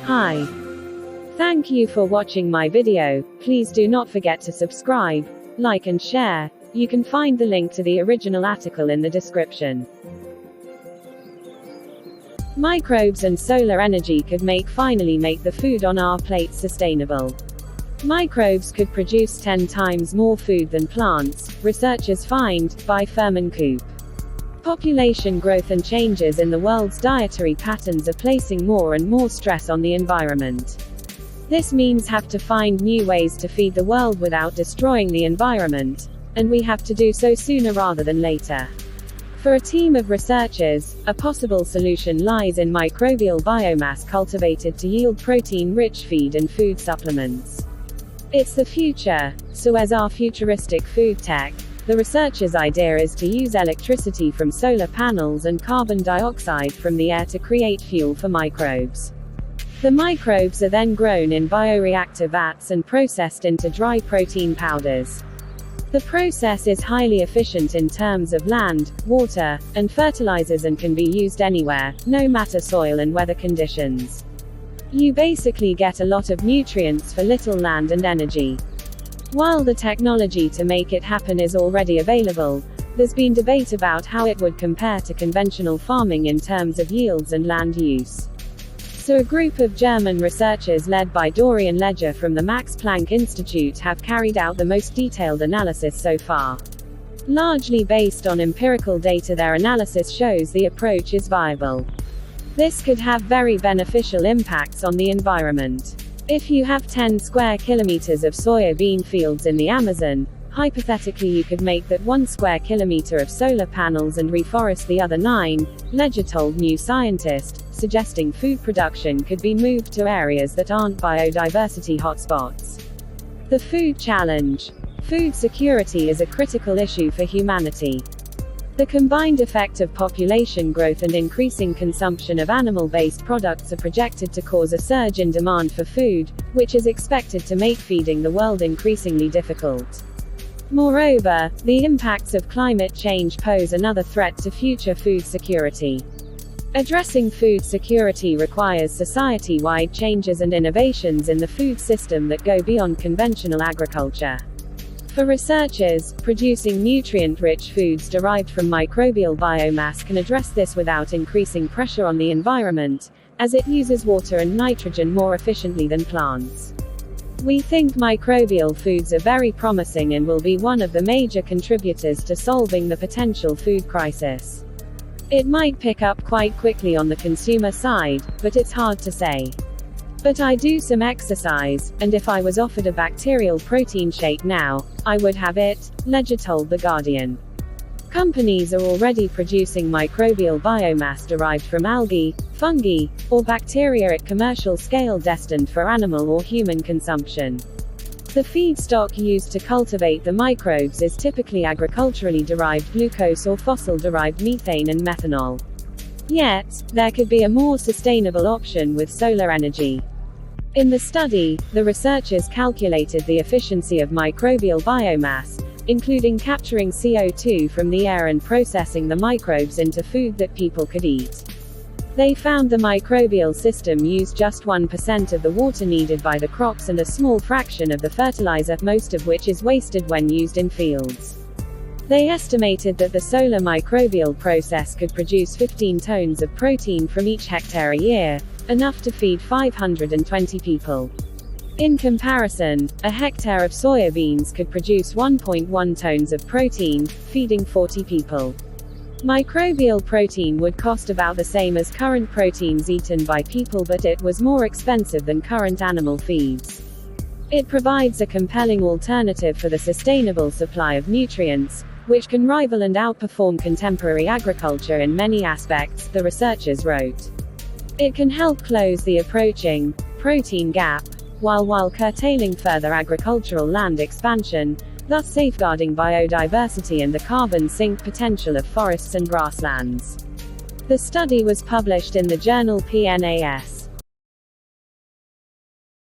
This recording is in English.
Hi. Thank you for watching my video. Please do not forget to subscribe, like and share. You can find the link to the original article in the description. Microbes and solar energy could finally make the food on our plates sustainable. Microbes could produce 10 times more food than plants, researchers find, by Furman Coop. Population growth and changes in the world's dietary patterns are placing more and more stress on the environment. This means have to find new ways to feed the world without destroying the environment, and we have to do so sooner rather than later. For a team of researchers, a possible solution lies in microbial biomass cultivated to yield protein-rich feed and food supplements. It's the future, so as our futuristic food tech, the researchers' idea is to use electricity from solar panels and carbon dioxide from the air to create fuel for microbes. The microbes are then grown in bioreactor vats and processed into dry protein powders. The process is highly efficient in terms of land, water, and fertilizers and can be used anywhere, no matter soil and weather conditions. You basically get a lot of nutrients for little land and energy. While the technology to make it happen is already available, there's been debate about how it would compare to conventional farming in terms of yields and land use. So a group of German researchers led by Dorian Ledger from the Max Planck Institute have carried out the most detailed analysis so far. Largely based on empirical data, their analysis shows the approach is viable. This could have very beneficial impacts on the environment. If you have 10 square kilometers of soya bean fields in the Amazon, hypothetically you could make that 1 square kilometer of solar panels and reforest the other 9, Ledger told New Scientist, suggesting food production could be moved to areas that aren't biodiversity hotspots. The food challenge. Food security is a critical issue for humanity. The combined effect of population growth and increasing consumption of animal-based products are projected to cause a surge in demand for food, which is expected to make feeding the world increasingly difficult. Moreover, the impacts of climate change pose another threat to future food security. Addressing food security requires society-wide changes and innovations in the food system that go beyond conventional agriculture. For researchers, producing nutrient-rich foods derived from microbial biomass can address this without increasing pressure on the environment, as it uses water and nitrogen more efficiently than plants. We think microbial foods are very promising and will be one of the major contributors to solving the potential food crisis. It might pick up quite quickly on the consumer side, but it's hard to say. But I do some exercise, and if I was offered a bacterial protein shake now, I would have it, Ledger told The Guardian. Companies are already producing microbial biomass derived from algae, fungi, or bacteria at commercial scale destined for animal or human consumption. The feedstock used to cultivate the microbes is typically agriculturally derived glucose or fossil-derived methane and methanol. Yet, there could be a more sustainable option with solar energy. In the study, the researchers calculated the efficiency of microbial biomass, including capturing CO2 from the air and processing the microbes into food that people could eat. They found the microbial system used just 1% of the water needed by the crops and a small fraction of the fertilizer, most of which is wasted when used in fields. They estimated that the solar microbial process could produce 15 tons of protein from each hectare a year, enough to feed 520 people. In comparison, a hectare of soya beans could produce 1.1 tons of protein, feeding 40 people. Microbial protein would cost about the same as current proteins eaten by people, but it was more expensive than current animal feeds. It provides a compelling alternative for the sustainable supply of nutrients, which can rival and outperform contemporary agriculture in many aspects, the researchers wrote. It can help close the approaching protein gap, while curtailing further agricultural land expansion, thus safeguarding biodiversity and the carbon sink potential of forests and grasslands. The study was published in the journal PNAS.